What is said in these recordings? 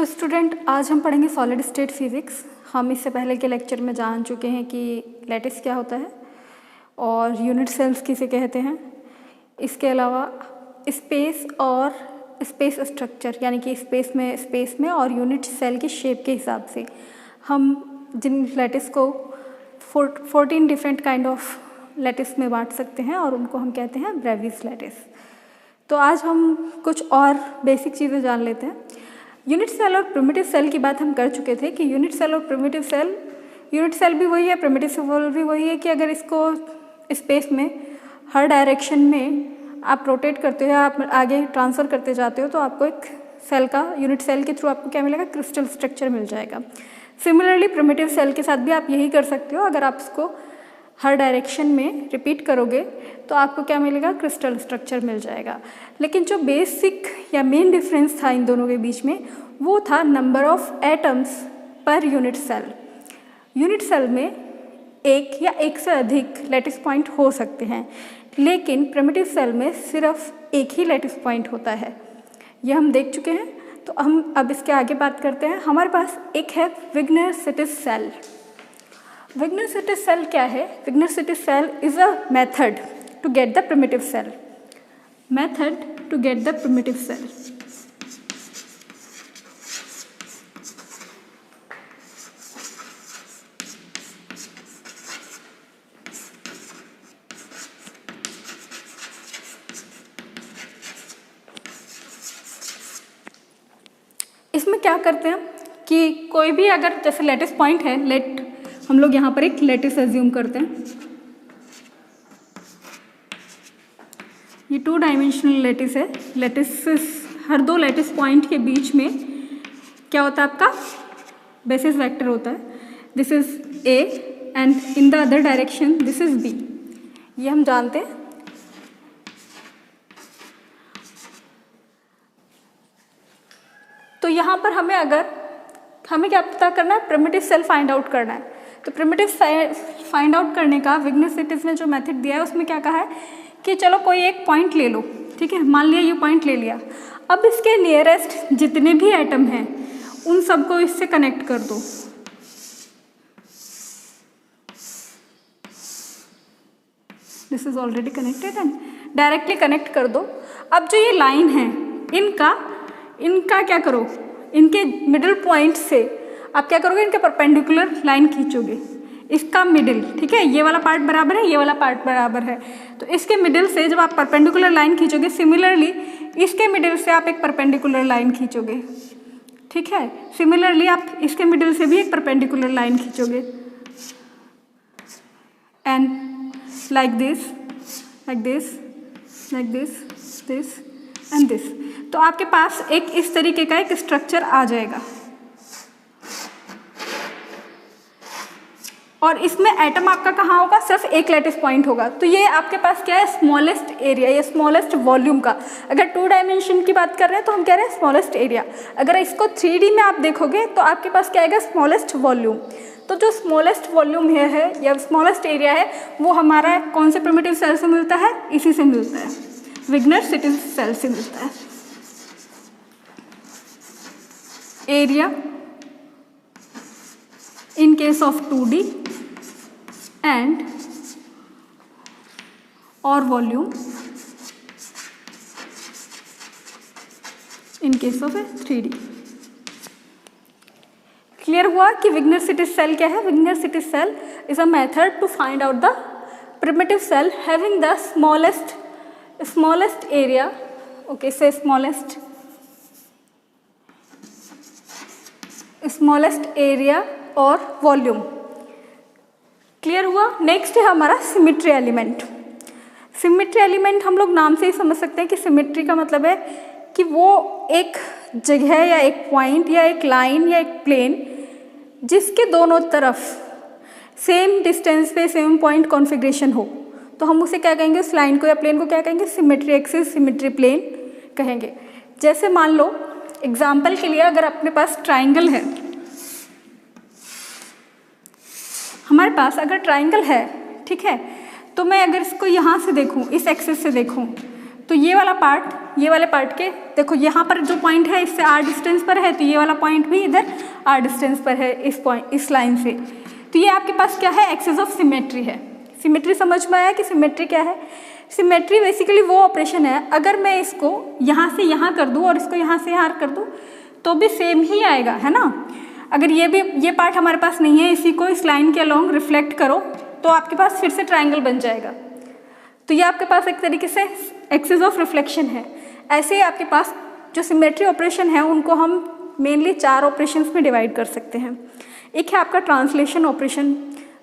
तो स्टूडेंट, आज हम पढ़ेंगे सॉलिड स्टेट फिज़िक्स। हम इससे पहले के लेक्चर में जान चुके हैं कि लैटिस क्या होता है और यूनिट सेल्स किसे कहते हैं। इसके अलावा स्पेस और स्पेस स्ट्रक्चर यानी कि स्पेस में और यूनिट सेल की शेप के हिसाब से हम जिन लैटिस को 14 डिफरेंट काइंड ऑफ लैटिस में बांट सकते हैं और उनको हम कहते हैं ब्रेविस लैटिस। तो आज हम कुछ और बेसिक चीज़ें जान लेते हैं। यूनिट सेल और प्रिमिटिव सेल की बात हम कर चुके थे कि यूनिट सेल और प्रिमिटिव सेल, यूनिट सेल भी वही है, प्रिमिटिव सेल भी वही है कि अगर इसको स्पेस में हर डायरेक्शन में आप रोटेट करते हो या आप आगे ट्रांसफ़र करते जाते हो तो आपको एक सेल का, यूनिट सेल के थ्रू आपको क्या मिलेगा, क्रिस्टल स्ट्रक्चर मिल जाएगा। सिमिलरली प्रिमिटिव सेल के साथ भी आप यही कर सकते हो। अगर आप इसको हर डायरेक्शन में रिपीट करोगे तो आपको क्या मिलेगा, क्रिस्टल स्ट्रक्चर मिल जाएगा। लेकिन जो बेसिक या मेन डिफरेंस था इन दोनों के बीच में वो था number of atoms per unit cell. Unit cell में एक या एक से अधिक लैटिस पॉइंट हो सकते हैं, लेकिन प्रिमिटिव सेल में सिर्फ एक ही लैटिस पॉइंट होता है। यह हम देख चुके हैं। तो हम अब इसके आगे बात करते हैं। हमारे पास एक है विग्नर-सिटिस सेल। विग्नर-सिटिस सेल क्या है? Wigner Seitz cell is a method to get the primitive cell. Method to get the primitive cell. इसमें क्या करते हैं कि कोई भी अगर जैसे लैटिस पॉइंट है, हम लोग यहाँ पर एक लैटिस एज्यूम करते हैं। ये 2 डायमेंशनल लैटिस है। लैटिस हर दो लैटिस पॉइंट के बीच में क्या होता है, आपका बेसिस वेक्टर होता है। This is A and in the other direction this is B. ये हम जानते हैं। तो यहाँ पर हमें क्या पता करना है, प्रिमिटिव सेल फाइंड आउट करना है। तो प्रिमिटिव फाइंड आउट करने का विग्नर-सिटिस ने जो मेथड दिया है उसमें क्या कहा है कि चलो कोई एक पॉइंट ले लो, ठीक है, मान लिया ये पॉइंट ले लिया। अब इसके नियरेस्ट जितने भी एटम हैं उन सबको इससे कनेक्ट कर दो। This is already connected and directly connect कर दो। अब जो ये लाइन है इनका क्या करो, इनके मिडिल पॉइंट से आप क्या करोगे, इनके परपेंडिकुलर लाइन खींचोगे। इसका मिडिल, ठीक है, ये वाला पार्ट बराबर है, ये वाला पार्ट बराबर है, तो इसके मिडिल से जब आप परपेंडिकुलर लाइन खींचोगे, सिमिलरली इसके मिडिल से आप एक परपेंडिकुलर लाइन खींचोगे, ठीक है। सिमिलरली आप इसके मिडिल से भी एक परपेंडिकुलर लाइन खींचोगे and like this, like this, like this, this and this. तो आपके पास एक इस तरीके का एक स्ट्रक्चर आ जाएगा और इसमें एटम आपका कहाँ होगा, सिर्फ एक लैटिस पॉइंट होगा। तो ये आपके पास क्या है, स्मॉलेस्ट एरिया या स्मॉलेस्ट वॉल्यूम का। अगर 2 डायमेंशन की बात कर रहे हैं तो हम कह रहे हैं स्मॉलेस्ट एरिया। अगर इसको 3D में आप देखोगे तो आपके पास क्या आएगा, स्मॉलेस्ट वॉल्यूम। तो जो स्मॉलेस्ट वॉल्यूम है या स्मॉलेस्ट एरिया है वो हमारा कौन से प्रिमिटिव सेल से मिलता है, इसी से मिलता है, विग्नर-सिटिस सेल से मिलता है। Area in case of 2D and or volume in case of a 3D। Clear हुआ कि विग्नर-सिटिस सेल क्या है? Wigner Seitz cell is a method to find out the primitive cell having the smallest area, okay, say smallest area और volume. Clear हुआ। Next है हमारा symmetry element. Symmetry element हम लोग नाम से ही समझ सकते हैं कि सिमेट्री का मतलब है कि वो एक जगह या एक पॉइंट या एक लाइन या एक प्लेन जिसके दोनों तरफ सेम डिस्टेंस पे सेम पॉइंट कॉन्फ़िगरेशन हो, तो हम उसे क्या कहेंगे, उस लाइन को या प्लेन को क्या कहेंगे, सिमेट्री एक्सिस, सिमेट्री प्लेन कहेंगे। जैसे मान लो एग्जाम्पल के लिए अगर अपने पास ट्राइंगल है, हमारे पास अगर ट्राइंगल है, ठीक है, तो मैं अगर इसको यहाँ से देखूँ, इस एक्सिस से देखूँ, तो ये वाला पार्ट के देखो यहाँ पर जो पॉइंट है इससे r डिस्टेंस पर है, तो ये वाला पॉइंट भी इधर r डिस्टेंस पर है इस लाइन से। तो ये आपके पास क्या है, एक्सिस ऑफ सिमेट्री है। सिमेट्री समझ में आया कि सिमेट्री क्या है? सिमेट्री बेसिकली वो ऑपरेशन है, अगर मैं इसको यहाँ से यहाँ कर दूँ और इसको यहाँ से यहाँ कर दूँ तो भी सेम ही आएगा, है ना। अगर ये पार्ट हमारे पास नहीं है, इसी को इस लाइन के अलोंग रिफ्लेक्ट करो तो आपके पास फिर से ट्रायंगल बन जाएगा। तो ये आपके पास एक तरीके से एक्सिस ऑफ रिफ्लेक्शन है। ऐसे ही आपके पास जो सिमेट्री ऑपरेशन है उनको हम मेनली 4 ऑपरेशंस में डिवाइड कर सकते हैं। एक है आपका ट्रांसलेशन ऑपरेशन,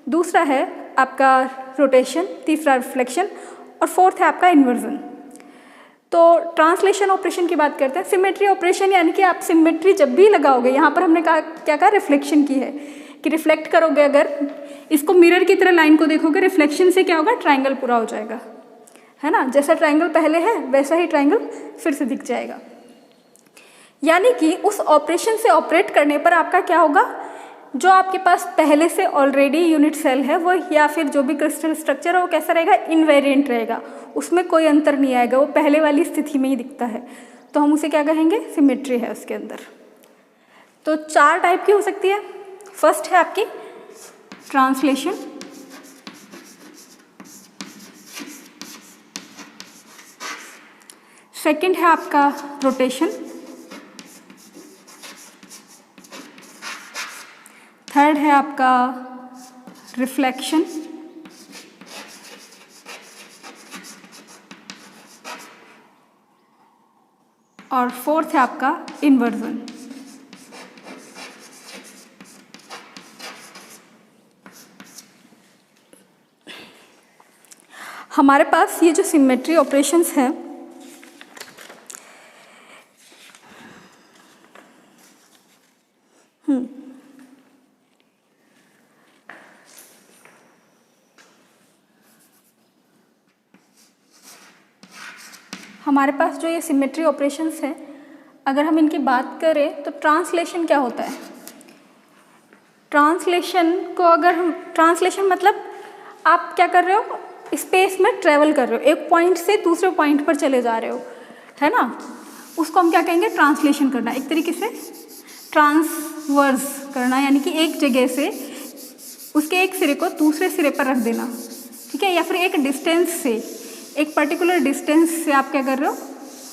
दूसरा है आपका रोटेशन, तीसरा रिफ्लेक्शन और फोर्थ है आपका इन्वर्जन। तो ट्रांसलेशन ऑपरेशन की बात करते हैं। सिमेट्री ऑपरेशन यानी कि आप सिमेट्री जब भी लगाओगे, यहाँ पर हमने क्या कहा, रिफ्लेक्शन की है कि रिफ्लेक्ट करोगे, अगर इसको मिरर की तरह लाइन को देखोगे, रिफ्लेक्शन से क्या होगा, ट्रायंगल पूरा हो जाएगा, है ना। जैसा ट्रायंगल पहले है वैसा ही ट्रायंगल फिर से दिख जाएगा। यानी कि उस ऑपरेशन से ऑपरेट करने पर आपका क्या होगा, जो आपके पास पहले से ऑलरेडी यूनिट सेल है वो या फिर जो भी क्रिस्टल स्ट्रक्चर है वो कैसा रहेगा, इनवेरिएंट रहेगा, उसमें कोई अंतर नहीं आएगा, वो पहले वाली स्थिति में ही दिखता है। तो हम उसे क्या कहेंगे, सिमेट्री है उसके अंदर। तो 4 टाइप की हो सकती है। फर्स्ट है आपकी ट्रांसलेशन, सेकंड है आपका रोटेशन, थर्ड है आपका रिफ्लेक्शन, और फोर्थ है आपका इन्वर्जन। हमारे पास ये जो सिमेट्री ऑपरेशंस हैं हमारे पास जो ये सिमेट्री ऑपरेशंस हैं, अगर हम इनकी बात करें तो ट्रांसलेशन क्या होता है। ट्रांसलेशन को अगर हम, ट्रांसलेशन मतलब आप क्या कर रहे हो, स्पेस में ट्रेवल कर रहे हो, एक पॉइंट से दूसरे पॉइंट पर चले जा रहे हो, है ना, उसको हम क्या कहेंगे, ट्रांसलेशन करना। एक तरीके से ट्रांसवर्स करना, यानी कि एक जगह से उसके एक सिरे को दूसरे सिरे पर रख देना, ठीक है। या फिर एक डिस्टेंस से, एक पर्टिकुलर डिस्टेंस से आप क्या कर रहे हो,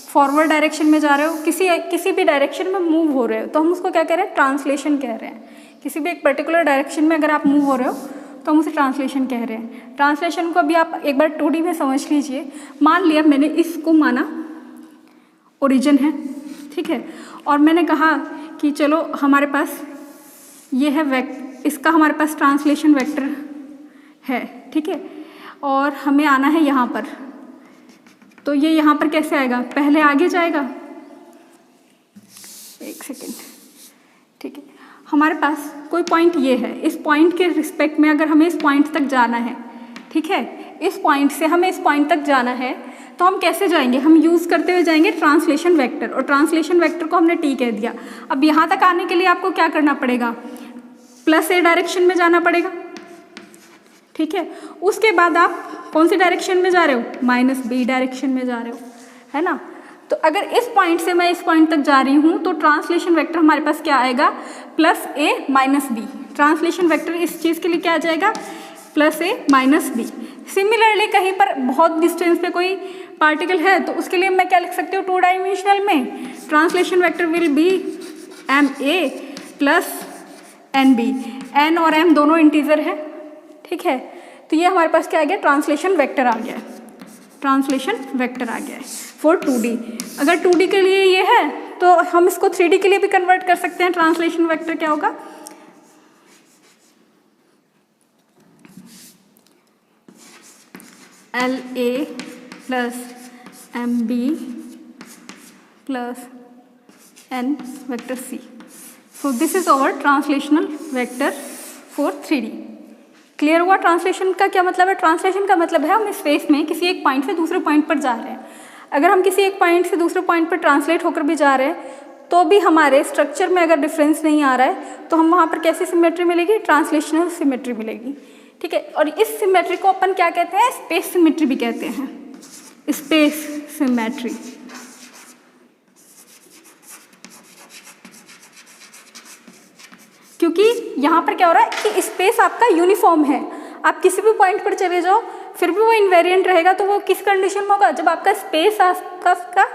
फॉरवर्ड डायरेक्शन में जा रहे हो, किसी भी डायरेक्शन में मूव हो रहे हो, तो हम उसको क्या कह रहे हैं, ट्रांसलेशन कह रहे हैं। किसी भी एक पर्टिकुलर डायरेक्शन में अगर आप मूव हो रहे हो तो हम उसे ट्रांसलेशन कह रहे हैं। ट्रांसलेशन को अभी आप एक बार 2D में समझ लीजिए। मान लिया मैंने इसको माना ओरिजिन है, ठीक है, और मैंने कहा कि चलो हमारे पास ये है इसका हमारे पास ट्रांसलेशन वेक्टर है, ठीक है, और हमें आना है यहाँ पर। तो ये यहाँ पर कैसे आएगा, पहले आगे जाएगा, एक सेकेंड, ठीक है। हमारे पास कोई पॉइंट ये है, इस पॉइंट के रिस्पेक्ट में अगर हमें इस पॉइंट तक जाना है, ठीक है, इस पॉइंट से हमें इस पॉइंट तक जाना है, तो हम कैसे जाएंगे, हम यूज़ करते हुए जाएंगे ट्रांसलेशन वेक्टर, और ट्रांसलेशन वेक्टर को हमने टी कह दिया। अब यहाँ तक आने के लिए आपको क्या करना पड़ेगा, +a डायरेक्शन में जाना पड़ेगा, ठीक है। उसके बाद आप कौन सी डायरेक्शन में जा रहे हो, -b डायरेक्शन में जा रहे हो, है ना। तो अगर इस पॉइंट से मैं इस पॉइंट तक जा रही हूँ तो ट्रांसलेशन वेक्टर हमारे पास क्या आएगा, +a - b। ट्रांसलेशन वेक्टर इस चीज़ के लिए क्या आ जाएगा, +a - b। सिमिलरली कहीं पर बहुत डिस्टेंस पे कोई पार्टिकल है तो उसके लिए मैं क्या लिख सकती हूँ, 2 डायमेंशनल में translation vector will be ma + nb। n और m दोनों इंटीजर है, ठीक है। तो ये हमारे पास क्या आ गया, ट्रांसलेशन वेक्टर आ गया, ट्रांसलेशन वेक्टर आ गया है फॉर 2D। अगर 2D के लिए ये है तो हम इसको 3D के लिए भी कन्वर्ट कर सकते हैं। ट्रांसलेशन वेक्टर क्या होगा, LA + MB + N vector C। So this is our translational vector for 3D। Clear हुआ ट्रांसलेशन का क्या मतलब है। ट्रांसलेशन का मतलब है हम स्पेस में किसी एक पॉइंट से दूसरे पॉइंट पर जा रहे हैं। अगर हम किसी एक पॉइंट से दूसरे पॉइंट पर ट्रांसलेट होकर भी जा रहे हैं तो भी हमारे स्ट्रक्चर में अगर डिफरेंस नहीं आ रहा है तो हम वहाँ पर कैसी सिमेट्री मिलेगी, ट्रांसलेशनल सिमेट्री मिलेगी, ठीक है। और इस सिमेट्री को अपन क्या कहते हैं, स्पेस सिमेट्री भी कहते हैं, स्पेस सिमेट्री। क्योंकि यहाँ पर क्या हो रहा है कि स्पेस आपका यूनिफॉर्म है, आप किसी भी पॉइंट पर चले जाओ फिर भी वो इन्वेरिएंट रहेगा। तो वो किस कंडीशन में होगा, जब आपका स्पेस का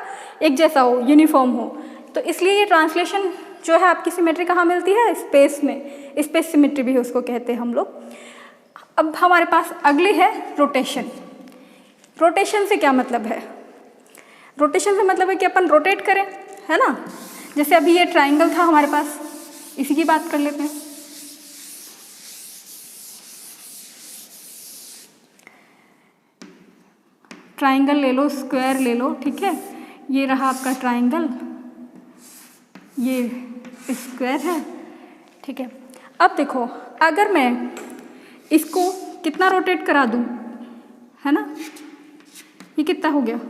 एक जैसा हो, यूनिफॉर्म हो। तो इसलिए ये ट्रांसलेशन जो है आपकी सिमेट्री कहाँ मिलती है, स्पेस में। स्पेस सिमेट्री भी उसको कहते हैं हम लोग। अब हमारे पास अगली है रोटेशन। रोटेशन से क्या मतलब है, रोटेशन से मतलब है कि अपन रोटेट करें, है ना। जैसे अभी ये ट्राइंगल था हमारे पास, इसी की बात कर लेते हैं। ट्राइंगल ले लो, स्क्वायर ले लो, ठीक है। ये रहा आपका ट्राइंगल, ये स्क्वायर है, ठीक है। अब देखो, अगर मैं इसको कितना रोटेट करा दूं, है ना, ये कितना हो गया।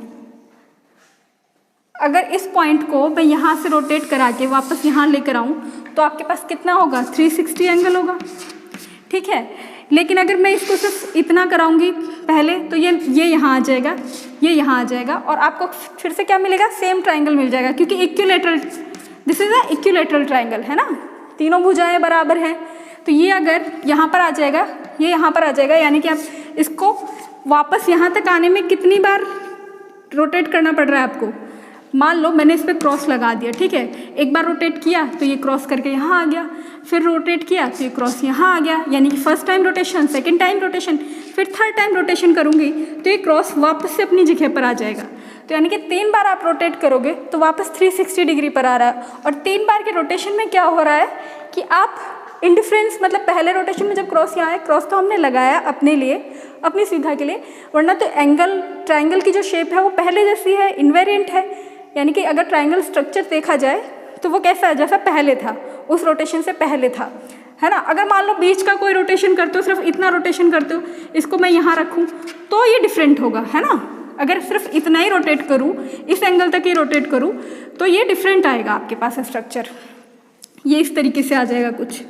अगर इस पॉइंट को मैं यहाँ से रोटेट करा के वापस यहाँ लेकर आऊँ तो आपके पास कितना होगा, 360 एंगल होगा, ठीक है। लेकिन अगर मैं इसको सिर्फ इतना कराऊंगी पहले तो ये यहाँ आ जाएगा, ये यहाँ आ जाएगा, और आपको फिर से क्या मिलेगा, सेम ट्राइंगल मिल जाएगा। क्योंकि equilateral, this is a equilateral triangle, है ना, तीनों भुजाएं बराबर हैं। तो ये अगर यहाँ पर आ जाएगा, ये यहाँ पर आ जाएगा, यानी कि आप इसको वापस यहाँ तक आने में कितनी बार रोटेट करना पड़ रहा है आपको। मान लो मैंने इस पर क्रॉस लगा दिया, ठीक है। एक बार रोटेट किया तो ये क्रॉस करके यहाँ आ गया, फिर रोटेट किया तो ये क्रॉस यहाँ आ गया, यानी कि first time rotation, second time rotation, फिर थर्ड टाइम रोटेशन करूँगी तो ये क्रॉस वापस से अपनी जगह पर आ जाएगा। तो यानी कि 3 बार आप रोटेट करोगे तो वापस 360 डिग्री पर आ रहा है। और 3 बार के रोटेशन में क्या हो रहा है कि आप इंडिफरेंस, मतलब पहले रोटेशन में जब क्रॉस यहाँ आए, क्रॉस तो हमने लगाया अपने लिए, अपनी सुविधा के लिए, वरना तो एंगल, ट्राइंगल की जो शेप है वो पहले जैसी है, इन्वेरिएंट है। यानी कि अगर ट्राइंगल स्ट्रक्चर देखा जाए तो वो कैसा है, जैसा पहले था, उस रोटेशन से पहले था, है ना। अगर मान लो बीच का कोई रोटेशन करते हो, सिर्फ इतना रोटेशन करते हो, इसको मैं यहाँ रखूँ तो ये डिफरेंट होगा, है ना। अगर सिर्फ इतना ही रोटेट करूँ, इस एंगल तक ही रोटेट करूँ तो ये डिफरेंट आएगा आपके पास स्ट्रक्चर, ये इस तरीके से आ जाएगा कुछ।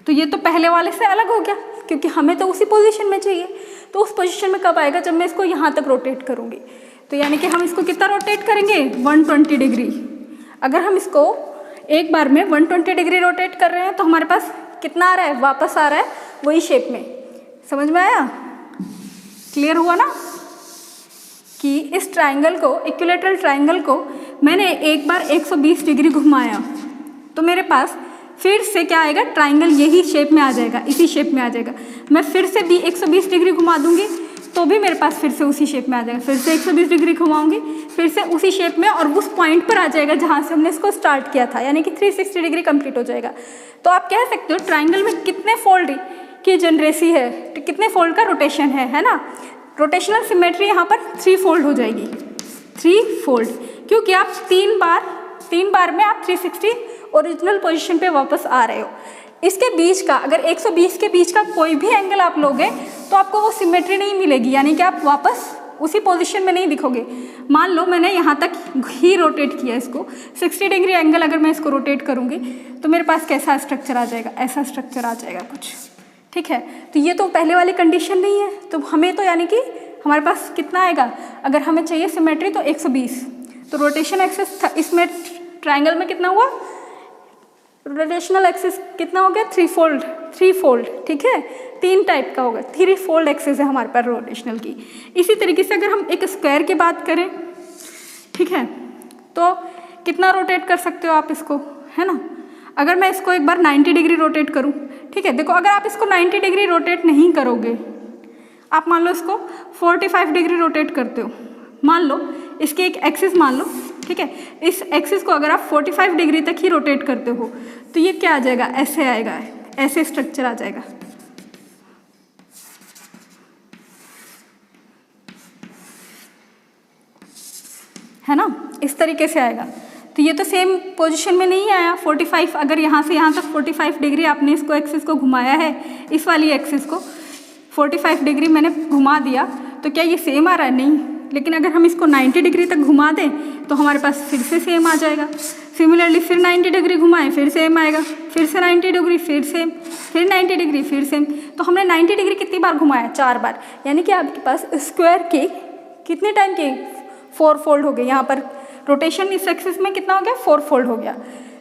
तो ये तो पहले वाले से अलग हो गया, क्योंकि हमें तो उसी पोजीशन में चाहिए। तो उस पोजीशन में कब आएगा, जब मैं इसको यहाँ तक रोटेट करूँगी। तो यानी कि हम इसको कितना रोटेट करेंगे, 120 डिग्री। अगर हम इसको एक बार में 120 डिग्री रोटेट कर रहे हैं तो हमारे पास कितना आ रहा है, वापस आ रहा है वही शेप में। समझ में आया, क्लियर हुआ ना, कि इस ट्राइंगल को, इक्विलैटरल ट्राइंगल को मैंने एक बार 120 डिग्री घुमाया तो मेरे पास फिर से क्या आएगा, ट्राइंगल यही शेप में आ जाएगा, इसी शेप में आ जाएगा। मैं फिर से भी 120 डिग्री घुमा दूंगी तो भी मेरे पास फिर से उसी शेप में आ जाएगा। फिर से 120 डिग्री घुमाऊंगी, फिर से उसी शेप में, और उस पॉइंट पर आ जाएगा जहाँ से हमने इसको स्टार्ट किया था, यानी कि 360 डिग्री कंप्लीट हो जाएगा। तो आप कह सकते हो ट्राइंगल में कितने फोल्ड की जनरेसी है, कितने फोल्ड का रोटेशन है ना। रोटेशनल सिमेट्री यहाँ पर 3 फोल्ड हो जाएगी, 3 फोल्ड, क्योंकि आप 3 बार में आप 360 ओरिजिनल पोजीशन पे वापस आ रहे हो। इसके बीच का, अगर 120 के बीच का कोई भी एंगल आप लोगे तो आपको वो सिमेट्री नहीं मिलेगी, यानी कि आप वापस उसी पोजीशन में नहीं दिखोगे। मान लो मैंने यहाँ तक ही रोटेट किया इसको, 60 डिग्री एंगल अगर मैं इसको रोटेट करूँगी तो मेरे पास कैसा स्ट्रक्चर आ जाएगा, ऐसा स्ट्रक्चर आ जाएगा कुछ, ठीक है। तो ये तो पहले वाली कंडीशन नहीं है, तो हमें तो यानी कि हमारे पास कितना आएगा, अगर हमें चाहिए सिमेट्री तो 120, तो रोटेशन एक्सिस इसमें ट्राइंगल में कितना हुआ, रोटेशनल एक्सिस कितना हो गया, 3 फोल्ड, ठीक है। 3 टाइप का होगा, 3 फोल्ड एक्सिस है हमारे पास रोटेशनल की। इसी तरीके से अगर हम एक स्क्वायर की बात करें, ठीक है, तो कितना रोटेट कर सकते हो आप इसको, है ना। अगर मैं इसको एक बार 90 डिग्री रोटेट करूं, ठीक है, देखो अगर आप इसको 90 डिग्री रोटेट नहीं करोगे, आप मान लो इसको 45 डिग्री रोटेट करते हो, मान लो इसकी एक एक्सिस मान लो, ठीक है, इस एक्सिस को अगर आप 45 डिग्री तक ही रोटेट करते हो तो ये क्या आ जाएगा, ऐसे आएगा, ऐसे स्ट्रक्चर आ जाएगा, है ना, इस तरीके से आएगा। तो ये तो सेम पोजीशन में नहीं आया 45, अगर यहाँ से यहाँ तक 45 डिग्री आपने इसको एक्सिस को घुमाया है, इस वाली एक्सिस को 45 डिग्री मैंने घुमा दिया, तो क्या ये सेम आ रहा है, नहीं। लेकिन अगर हम इसको 90 डिग्री तक घुमा दें तो हमारे पास फिर से सेम आ जाएगा। सिमिलरली फिर 90 डिग्री घुमाएं, फिर सेम आएगा, फिर से 90 डिग्री, फिर सेम, फिर 90 डिग्री, फिर सेम। तो हमने 90 डिग्री कितनी बार घुमाया, 4 बार, यानी कि आपके पास स्क्वायर के कितने टाइम की? 4 फोल्ड हो गई। यहाँ पर रोटेशन इस एक्सिस में कितना हो गया? 4 फोल्ड हो गया।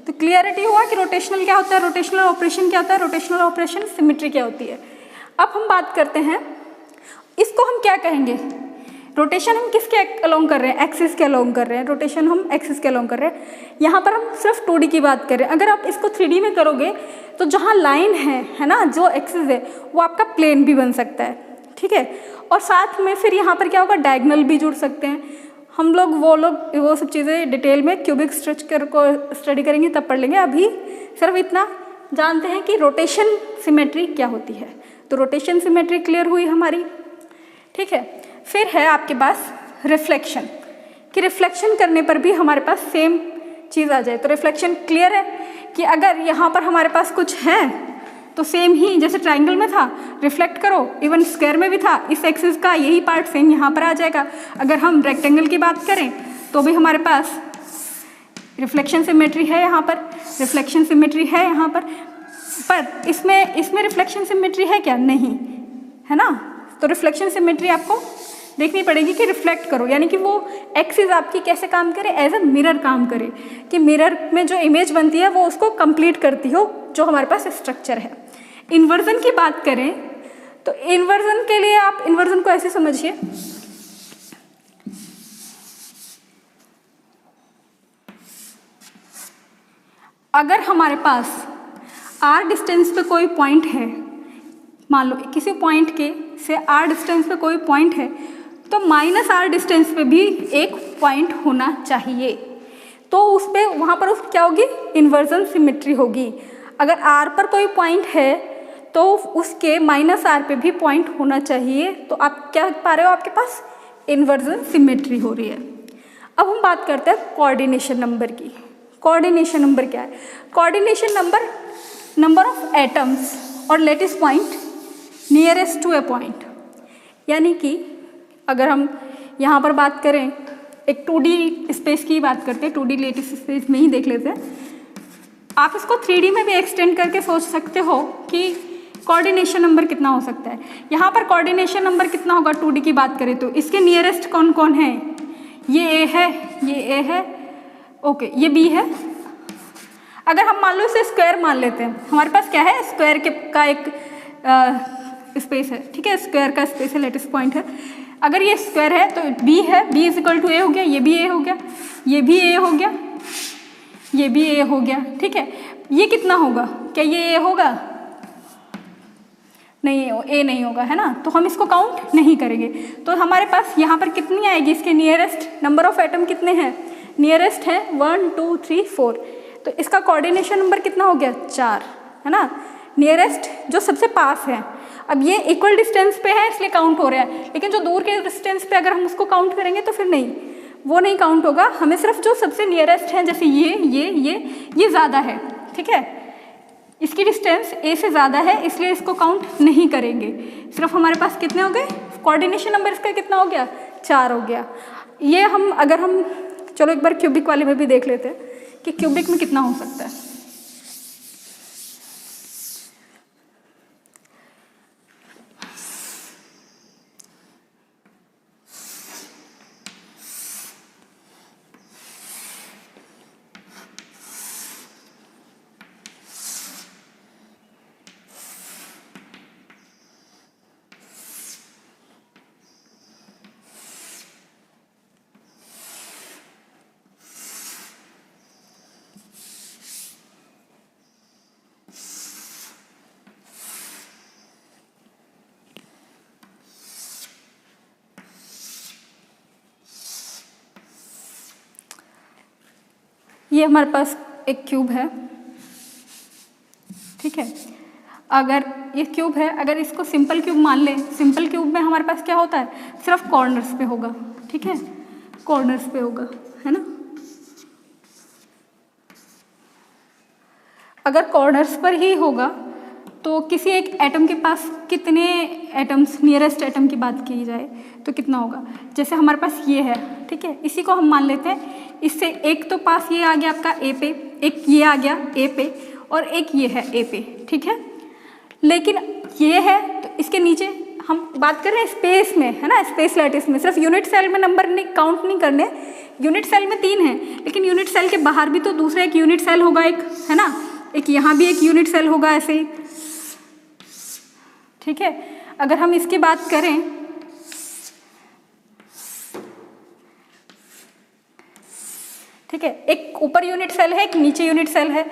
तो क्लियरिटी हुआ कि रोटेशनल क्या होता है, रोटेशनल ऑपरेशन क्या होता है, रोटेशनल ऑपरेशन सिमेट्री क्या होती है। अब हम बात करते हैं इसको हम क्या कहेंगे। रोटेशन हम किसके अलोंग कर रहे हैं? एक्सिस के अलोंग कर रहे हैं। रोटेशन हम एक्सिस के अलोंग कर रहे हैं। यहाँ पर हम सिर्फ 2D की बात कर रहे हैं। अगर आप इसको 3D में करोगे तो जहाँ लाइन है ना, जो एक्सिस है वो आपका प्लेन भी बन सकता है, ठीक है। और साथ में फिर यहाँ पर क्या होगा? डायगोनल भी जुड़ सकते हैं। हम लोग वो सब चीज़ें डिटेल में क्यूबिक स्ट्रक्चर को स्टडी करेंगे तब पढ़ लेंगे। अभी सिर्फ इतना जानते हैं कि रोटेशन सिमेट्री क्या होती है। तो रोटेशन सिमेट्री क्लियर हुई हमारी, ठीक है। फिर है आपके पास रिफ्लेक्शन, कि रिफ्लेक्शन करने पर भी हमारे पास सेम चीज़ आ जाए। तो रिफ्लेक्शन क्लियर है कि अगर यहाँ पर हमारे पास कुछ है तो सेम ही जैसे ट्राइंगल में था रिफ्लेक्ट करो, इवन स्क्वायर में भी था, इस एक्सिस का यही पार्ट सेम यहाँ पर आ जाएगा। अगर हम रेक्टेंगल की बात करें तो भी हमारे पास रिफ्लेक्शन सिमेट्री है, यहाँ पर रिफ्लेक्शन सिमेट्री है यहाँ पर इसमें रिफ्लेक्शन सिमेट्री है क्या? नहीं है ना। तो रिफ्लेक्शन सिमेट्री आपको देखनी पड़ेगी कि रिफ्लेक्ट करो, यानी कि वो एक्सिस आपकी कैसे काम करे, एज अ मिरर काम करे, कि मिरर में जो इमेज बनती है वो उसको कंप्लीट करती हो, जो हमारे पास स्ट्रक्चर है। इन्वर्जन की बात करें तो इन्वर्जन के लिए आप इन्वर्जन को ऐसे समझिए, अगर हमारे पास r डिस्टेंस पे कोई पॉइंट है, मान लो किसी पॉइंट के से r डिस्टेंस पे कोई पॉइंट है, तो -r डिस्टेंस पे भी एक पॉइंट होना चाहिए। तो उस पे वहाँ पर उस क्या होगी? इन्वर्जन सिमेट्री होगी। अगर r पर कोई पॉइंट है तो उसके -r पे भी पॉइंट होना चाहिए। तो आप क्या पा रहे हो? आपके पास इन्वर्जन सिमेट्री हो रही है। अब हम बात करते हैं कोऑर्डिनेशन नंबर की। कोऑर्डिनेशन नंबर क्या है? कोऑर्डिनेशन नंबर ऑफ एटम्स और lattice point nearest to a point, यानी कि अगर हम यहाँ पर बात करें एक 2D स्पेस की बात करते हैं, 2D लेटिस स्पेस में ही देख लेते हैं। आप इसको 3D में भी एक्सटेंड करके सोच सकते हो कि कोऑर्डिनेशन नंबर कितना हो सकता है। यहाँ पर कोऑर्डिनेशन नंबर कितना होगा 2D की बात करें तो इसके नियरेस्ट कौन कौन है? ये A है, ये A है, ओके, ये B है। अगर हम मान लो इसे स्क्वायर मान लेते हैं, हमारे पास क्या है? स्क्वायर का एक स्पेस है, ठीक है, स्क्वायर का स्पेस है, लेटेस्ट पॉइंट है। अगर ये स्क्वायर है तो B है, B is equal to A हो गया, ये भी A हो गया, ये भी A हो गया, ये भी A हो गया, ठीक है। ये कितना होगा? क्या ये A होगा? नहीं, A नहीं होगा, है ना। तो हम इसको काउंट नहीं करेंगे। तो हमारे पास यहाँ पर कितनी आएगी? इसके नियरेस्ट नंबर ऑफ एटम कितने हैं? नियरेस्ट है 1 2 3 4। तो इसका कोऑर्डिनेशन नंबर कितना हो गया? 4, है ना। नियरेस्ट जो सबसे पास है। अब ये इक्वल डिस्टेंस पे है इसलिए काउंट हो रहा है, लेकिन जो दूर के डिस्टेंस पे अगर हम उसको काउंट करेंगे तो फिर नहीं, वो नहीं काउंट होगा। हमें सिर्फ जो सबसे नियरेस्ट है, जैसे ये ज़्यादा है, ठीक है, इसकी डिस्टेंस A से ज़्यादा है इसलिए इसको काउंट नहीं करेंगे। सिर्फ हमारे पास कितने हो गए? कोऑर्डिनेशन नंबर इसका कितना हो गया? 4 हो गया। ये अगर हम चलो एक बार क्यूबिक वाले में भी देख लेते हैं कि क्यूबिक में कितना हो सकता है। ये हमारे पास एक क्यूब है, ठीक है। अगर ये क्यूब है, अगर इसको सिंपल क्यूब मान लें, सिंपल क्यूब में हमारे पास क्या होता है? सिर्फ कॉर्नर्स पे होगा, ठीक है, कॉर्नर्स पे होगा, है ना। अगर कॉर्नर्स पर ही होगा तो किसी एक एटम के पास कितने एटम्स, नियरेस्ट एटम की बात की जाए तो कितना होगा? जैसे हमारे पास ये है, ठीक है, इसी को हम मान लेते हैं। इससे एक तो पास ये आ गया आपका A पे, एक ये आ गया A पे और एक ये है A पे, ठीक है। लेकिन ये है तो इसके नीचे हम बात कर रहे हैं स्पेस में, है ना, स्पेस लैटिस में। सिर्फ यूनिट सेल में नंबर नहीं काउंट नहीं करने, यूनिट सेल में 3 है, लेकिन यूनिट सेल के बाहर भी तो दूसरा एक यूनिट सेल होगा, एक, है ना, एक यहाँ भी एक यूनिट सेल होगा ऐसे ही, ठीक है। अगर हम इसकी बात करें, ठीक है, एक ऊपर यूनिट सेल है, एक नीचे यूनिट सेल है,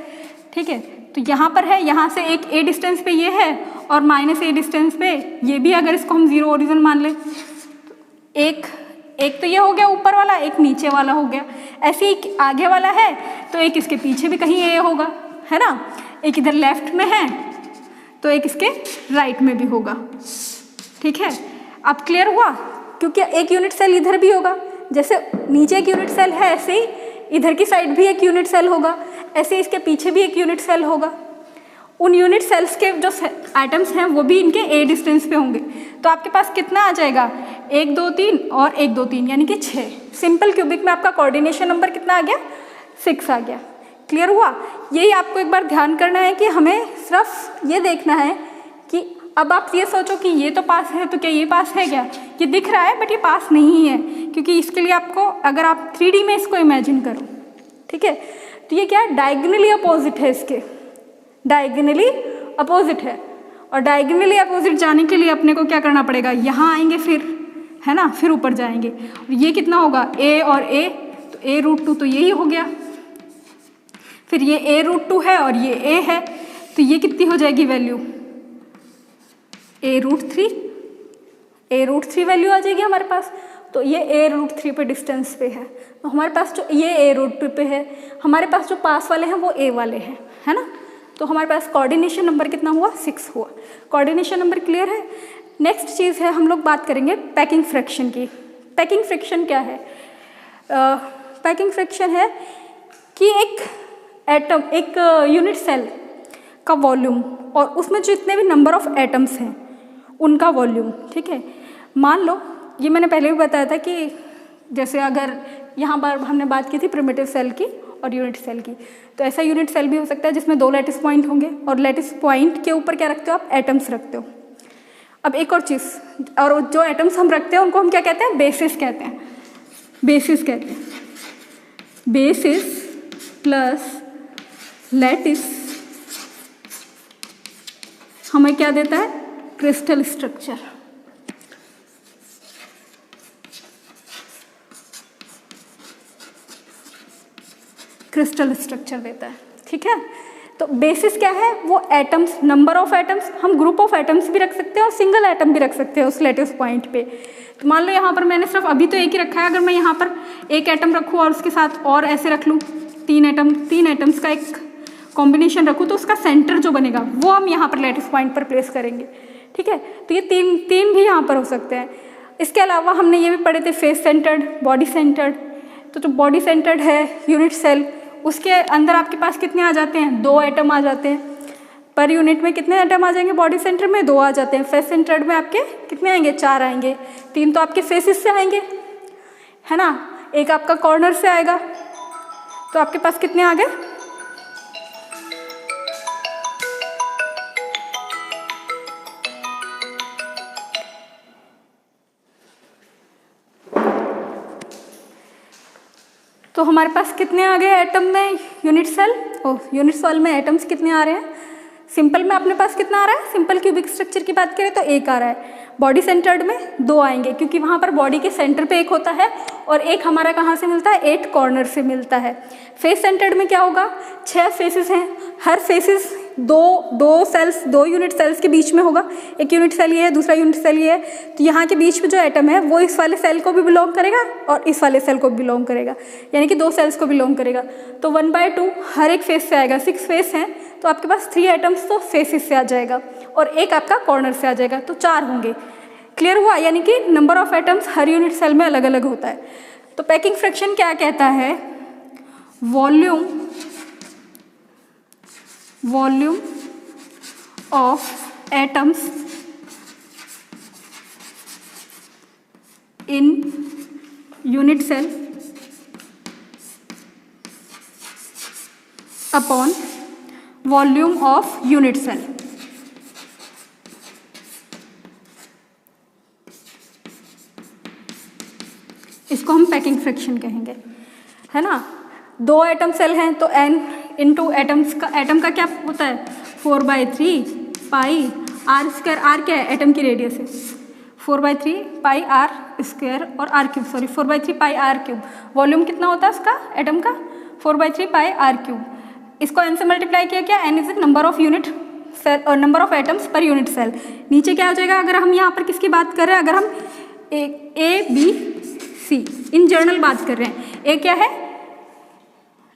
ठीक है। तो यहाँ पर है, यहाँ से एक a डिस्टेंस पे ये है और -a डिस्टेंस पे ये भी, अगर इसको हम 0 ओरिजिन मान लें, तो एक तो ये हो गया ऊपर वाला, एक नीचे वाला हो गया। ऐसे ही आगे वाला है तो एक इसके पीछे भी कहीं a होगा, है ना, एक इधर लेफ्ट में है तो एक इसके राइट में भी होगा, ठीक है। अब क्लियर हुआ, क्योंकि एक यूनिट सेल इधर भी होगा, जैसे नीचे एक यूनिट सेल है ऐसे ही इधर की साइड भी एक यूनिट सेल होगा, ऐसे इसके पीछे भी एक यूनिट सेल होगा। उन यूनिट सेल्स के जो एटम्स हैं वो भी इनके a डिस्टेंस पे होंगे। तो आपके पास कितना आ जाएगा, 1 2 3 और 1 2 3 यानी कि 6। सिंपल क्यूबिक में आपका कोऑर्डिनेशन नंबर कितना आ गया, 6 आ गया। क्लियर हुआ। यही आपको एक बार ध्यान करना है कि हमें सिर्फ ये देखना है कि अब आप ये सोचो कि ये तो पास है, तो क्या ये पास है, क्या ये दिख रहा है बट ये पास नहीं है, क्योंकि इसके लिए आपको, अगर आप 3D में इसको इमेजिन करो, ठीक है, तो ये क्या है, डायगोनली अपोजिट है, इसके डायगोनली अपोजिट है। और डायगोनली अपोजिट जाने के लिए अपने को क्या करना पड़ेगा, यहाँ आएंगे फिर, है ना, फिर ऊपर जाएंगे। और ये कितना होगा, a और a, तो a√2 तो यही हो गया, फिर ये a√2 है और ये a है, तो ये कितनी हो जाएगी वैल्यू, a√3 वैल्यू आ जाएगी हमारे पास। तो ये a√3 पे डिस्टेंस पे है, तो हमारे पास जो ये a√2 पे है, हमारे पास जो पास वाले हैं वो a वाले हैं, है ना। तो हमारे पास कोऑर्डिनेशन नंबर कितना हुआ, 6 हुआ। कोऑर्डिनेशन नंबर क्लियर है। नेक्स्ट चीज़ है, हम लोग बात करेंगे पैकिंग फ्रैक्शन की। पैकिंग फ्रैक्शन क्या है, पैकिंग फ्रैक्शन है कि एक एटम, एक यूनिट सेल का वॉल्यूम और उसमें जितने भी नंबर ऑफ एटम्स हैं उनका वॉल्यूम, ठीक है। मान लो, ये मैंने पहले भी बताया था कि जैसे अगर यहाँ पर हमने बात की थी प्रिमिटिव सेल की और यूनिट सेल की, तो ऐसा यूनिट सेल भी हो सकता है जिसमें 2 लैटिस पॉइंट होंगे और लैटिस पॉइंट के ऊपर क्या रखते हो आप, एटम्स रखते हो। अब एक और चीज़, और जो एटम्स हम रखते हैं उनको हम क्या कहते हैं, बेसिस कहते हैं, बेसिस कहते हैं। बेसिस प्लस लैटिस हमें क्या देता है, क्रिस्टल स्ट्रक्चर। क्रिस्टल स्ट्रक्चर देता है, ठीक है। तो बेसिस क्या है, वो एटम्स, नंबर ऑफ एटम्स, हम ग्रुप ऑफ एटम्स भी रख सकते हैं और सिंगल एटम भी रख सकते हैं उस लैटिस पॉइंट पे। तो मान लो यहाँ पर मैंने सिर्फ अभी तो एक ही रखा है, अगर मैं यहाँ पर एक एटम रखूँ और उसके साथ और ऐसे रख लूँ 3 एटम्स का एक कॉम्बिनेशन रखूँ, तो उसका सेंटर जो बनेगा वो हम यहाँ पर लैटिस पॉइंट पर प्लेस करेंगे, ठीक है। तो ये तीन भी यहाँ पर हो सकते हैं। इसके अलावा हमने ये भी पढ़े थे फेस सेंटर्ड, बॉडी सेंटर्ड। तो जो बॉडी सेंटर्ड है यूनिट सेल, उसके अंदर आपके पास कितने आ जाते हैं, 2 एटम आ जाते हैं पर यूनिट में। कितने एटम आ जाएंगे बॉडी सेंटर में, 2 आ जाते हैं। फेस सेंटर्ड में आपके कितने आएंगे, 4 आएंगे। 3 तो आपके फेसिस से आएंगे, है ना, एक आपका कॉर्नर से आएगा, तो आपके पास कितने आ गए, तो हमारे पास कितने आ गए एटम में, यूनिट सेल, यूनिट सेल में एटम्स कितने आ रहे हैं। सिंपल में अपने पास कितना आ रहा है, सिंपल क्यूबिक स्ट्रक्चर की बात करें तो 1 आ रहा है। बॉडी सेंटर्ड में 2 आएंगे, क्योंकि वहाँ पर बॉडी के सेंटर पे एक होता है और एक हमारा कहाँ से मिलता है, 8 कॉर्नर से मिलता है। फेस सेंटर्ड में क्या होगा, 6 फेसिस हैं, हर फेसिस 2 यूनिट सेल्स के बीच में होगा। एक यूनिट सेल ये है, दूसरा यूनिट सेल ये है, तो यहाँ के बीच में जो एटम है वो इस वाले सेल को भी बिलोंग करेगा और इस वाले सेल को भी बिलोंग करेगा, यानी कि 2 सेल्स को बिलोंग करेगा। तो 1/2 हर एक फेस से आएगा। 6 फेस हैं तो आपके पास 3 एटम्स तो फेसिस से आ जाएगा और एक आपका कॉर्नर से आ जाएगा, तो 4 होंगे। क्लियर हुआ, यानी कि नंबर ऑफ एटम्स हर यूनिट सेल में अलग अलग होता है। तो पैकिंग फ्रैक्शन क्या कहता है, volume of atoms in unit cell upon volume of unit cell. इसको हम पैकिंग फ्रैक्शन कहेंगे, है ना। 2 एटम सेल हैं तो n इंटू एटम का क्या होता है 4/3 पाई आर स्क्वायर। आर क्या है, एटम की रेडियस है, 4/3 पाई आर स्क्वायर और r cube, sorry 4/3 pi r cube. Volume कितना होता है उसका एटम का 4/3 पाई आर क्यूब। इसको n से मल्टीप्लाई किया क्या, n is the number of unit cell और number of atoms per unit cell. नीचे क्या हो जाएगा, अगर हम यहाँ पर किसकी बात कर रहे हैं, अगर हम ए बी सी इन जनरल बात कर रहे हैं। ए क्या है,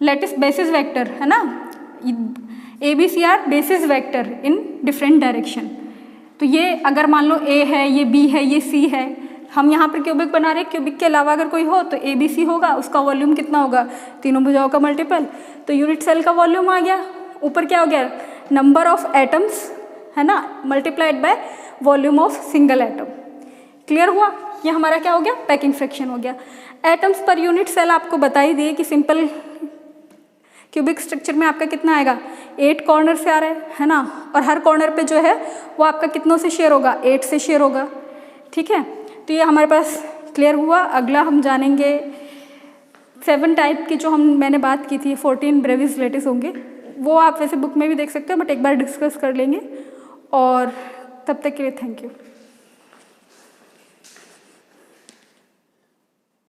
लेटिस बेसिस वेक्टर, है ना। A B C are basis vector in different direction. तो ये अगर मान लो ए है, ये बी है, ये सी है, हम यहाँ पर क्यूबिक बना रहे हैं, क्यूबिक के अलावा अगर कोई हो तो ए बी सी होगा, उसका वॉल्यूम कितना होगा, तीनों भुजाओं का मल्टीपल। तो यूनिट सेल का वॉल्यूम आ गया। ऊपर क्या हो गया, नंबर ऑफ एटम्स, है ना, multiplied by volume of single atom. Clear हुआ, ये हमारा क्या हो गया, पैकिंग फ्रैक्शन हो गया। एटम्स पर यूनिट सेल आपको बता ही दिए कि सिंपल क्यूबिक स्ट्रक्चर में आपका कितना आएगा, 8 कॉर्नर से आ रहा है ना, और हर कॉर्नर पे जो है वो आपका कितनों से शेयर होगा, 8 से शेयर होगा। ठीक है, तो ये हमारे पास क्लियर हुआ। अगला हम जानेंगे 7 टाइप की जो मैंने बात की थी, 14 ब्रेविस लेटिस होंगे, वो आप वैसे बुक में भी देख सकते हो, बट एक बार डिस्कस कर लेंगे। और तब तक के लिए थैंक यू।